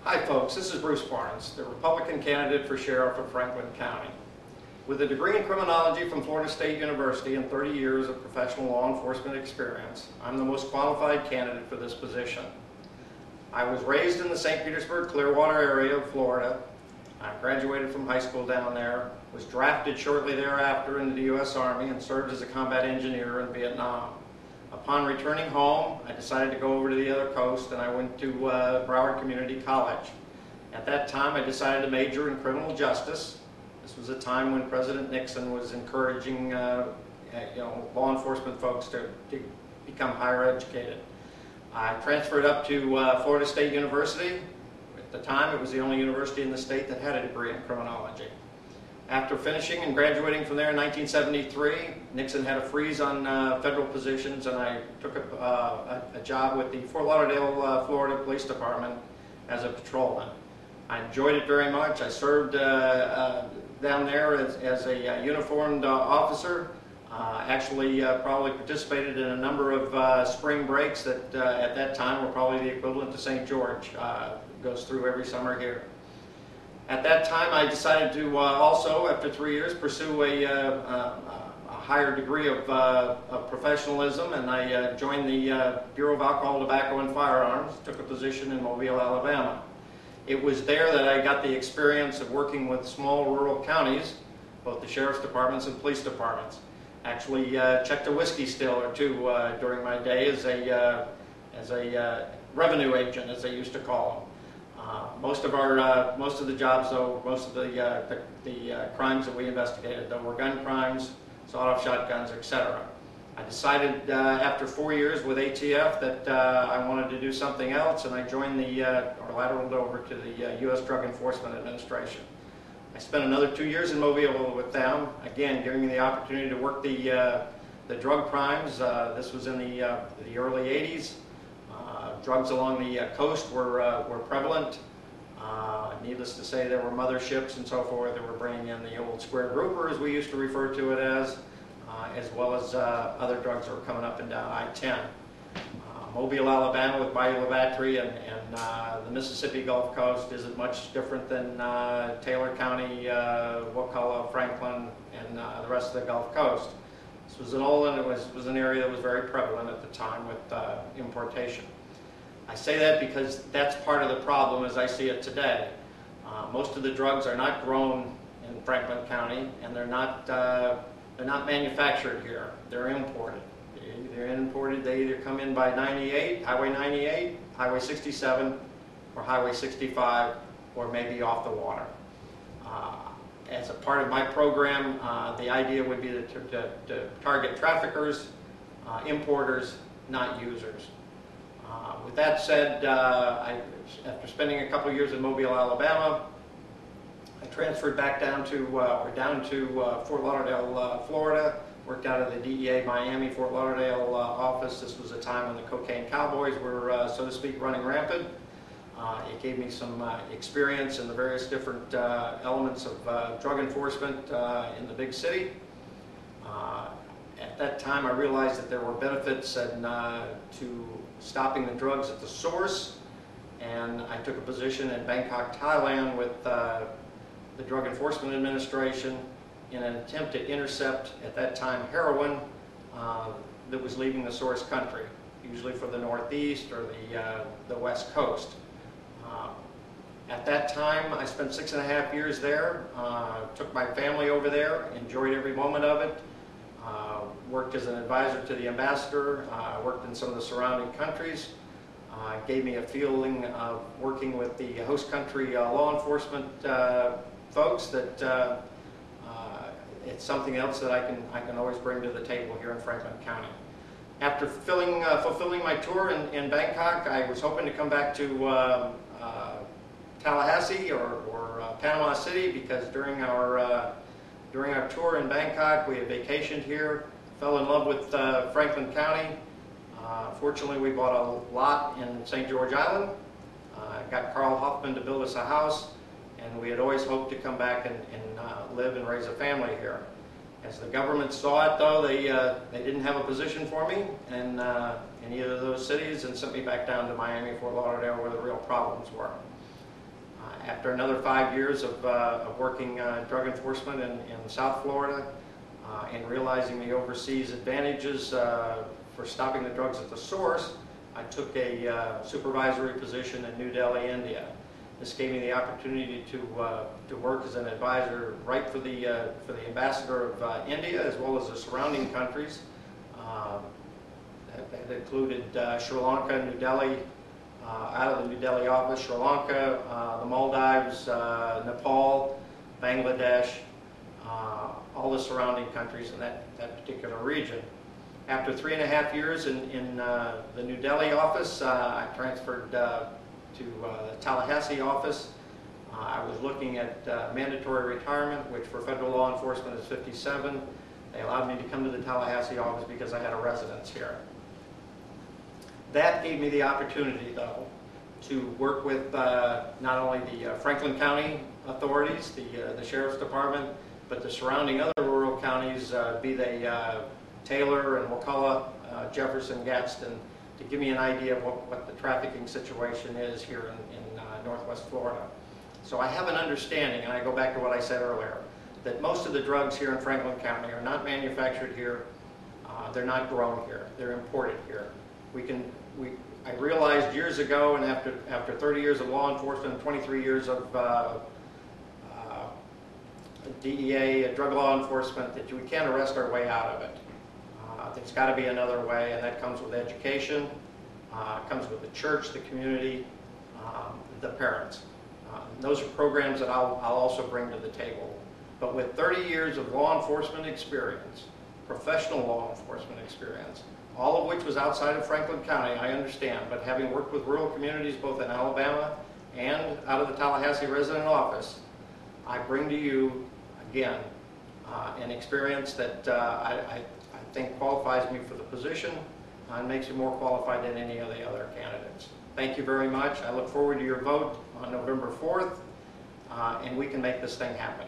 Hi folks, this is Bruce Barnes, the Republican candidate for Sheriff of Franklin County. With a degree in criminology from Florida State University and 30 years of professional law enforcement experience, I'm the most qualified candidate for this position. I was raised in the St. Petersburg, Clearwater area of Florida. I graduated from high school down there, was drafted shortly thereafter into the U.S. Army and served as a combat engineer in Vietnam. Upon returning home, I decided to go over to the other coast and I went to Broward Community College. At that time, I decided to major in criminal justice. This was a time when President Nixon was encouraging law enforcement folks to become higher educated. I transferred up to Florida State University. At the time, it was the only university in the state that had a degree in criminology. After finishing and graduating from there in 1973, Nixon had a freeze on federal positions, and I took a job with the Fort Lauderdale, Florida Police Department as a patrolman. I enjoyed it very much. I served down there as a uniformed officer. Actually probably participated in a number of spring breaks that at that time were probably the equivalent to St. George. Goes through every summer here. At that time, I decided to also, after 3 years, pursue a higher degree of professionalism, and I joined the Bureau of Alcohol, Tobacco, and Firearms, took a position in Mobile, Alabama. It was there that I got the experience of working with small rural counties, both the sheriff's departments and police departments. Actually checked a whiskey still or two during my day as a revenue agent, as they used to call them. Most of the jobs, though, most of the crimes that we investigated, though, were gun crimes, sawed-off shotguns, etc. I decided after 4 years with ATF that I wanted to do something else, and I joined or lateraled over to the U.S. Drug Enforcement Administration. I spent another 2 years in Mobile with them, again giving me the opportunity to work the drug crimes. This was in the early 80s. Drugs along the coast were prevalent. Needless to say, there were motherships and so forth that were bringing in the old square grouper, as we used to refer to it as well as other drugs that were coming up and down I-10. Mobile, Alabama, with Bayou La Batre and the Mississippi Gulf Coast isn't much different than Taylor County, Wakulla, Franklin, and the rest of the Gulf Coast. This was it was an area that was very prevalent at the time with importation. I say that because that's part of the problem as I see it today. Most of the drugs are not grown in Franklin County, and they're not manufactured here. They're imported. They either come in by Highway 98, Highway 67, or Highway 65, or maybe off the water. As a part of my program, the idea would be to target traffickers, importers, not users. With that said, after spending a couple years in Mobile, Alabama, I transferred back down to Fort Lauderdale, Florida. Worked out of the DEA Miami, Fort Lauderdale office. This was a time when the cocaine cowboys were, so to speak, running rampant. It gave me some experience in the various different elements of drug enforcement in the big city. At that time, I realized that there were benefits to stopping the drugs at the source, and I took a position in Bangkok, Thailand with the Drug Enforcement Administration in an attempt to intercept, at that time, heroin that was leaving the source country, usually for the Northeast or the West Coast. At that time, I spent 6.5 years there, took my family over there, enjoyed every moment of it, worked as an advisor to the ambassador, worked in some of the surrounding countries. Gave me a feeling of working with the host country law enforcement folks that it's something else that I can always bring to the table here in Franklin County. After fulfilling my tour in Bangkok, I was hoping to come back to Tallahassee or Panama City, because during our tour in Bangkok, we had vacationed here, fell in love with Franklin County. Fortunately, we bought a lot in St. George Island. Got Carl Hoffman to build us a house, and we had always hoped to come back and live and raise a family here. As the government saw it, though, they didn't have a position for me in either of those cities and sent me back down to Miami, Fort Lauderdale, where the real problems were. After another 5 years of working drug enforcement in South Florida and realizing the overseas advantages for stopping the drugs at the source, I took a supervisory position in New Delhi, India. This gave me the opportunity to work as an advisor right for the ambassador of India as well as the surrounding countries. That included Sri Lanka, New Delhi, out of the New Delhi office, Sri Lanka, the Maldives, Nepal, Bangladesh, all the surrounding countries in that particular region. After 3.5 years in the New Delhi office, I transferred to the Tallahassee office. I was looking at mandatory retirement, which for federal law enforcement is 57. They allowed me to come to the Tallahassee office because I had a residence here. That gave me the opportunity, though, to work with not only the Franklin County authorities, the Sheriff's Department, but the surrounding other rural counties, be they Taylor and Wakulla, Jefferson, Gadsden, to give me an idea of what the trafficking situation is here in Northwest Florida. So I have an understanding, and I go back to what I said earlier, that most of the drugs here in Franklin County are not manufactured here, they're not grown here, they're imported here. I realized years ago, and after 30 years of law enforcement and 23 years of DEA, drug law enforcement, that we can't arrest our way out of it. There's got to be another way, and that comes with education, comes with the church, the community, the parents. Those are programs that I'll also bring to the table. But with 30 years of law enforcement experience, professional law enforcement experience, all of which was outside of Franklin County, I understand, but having worked with rural communities both in Alabama and out of the Tallahassee resident office, I bring to you, again, an experience that I think qualifies me for the position and makes me more qualified than any of the other candidates. Thank you very much. I look forward to your vote on November 4th, and we can make this thing happen.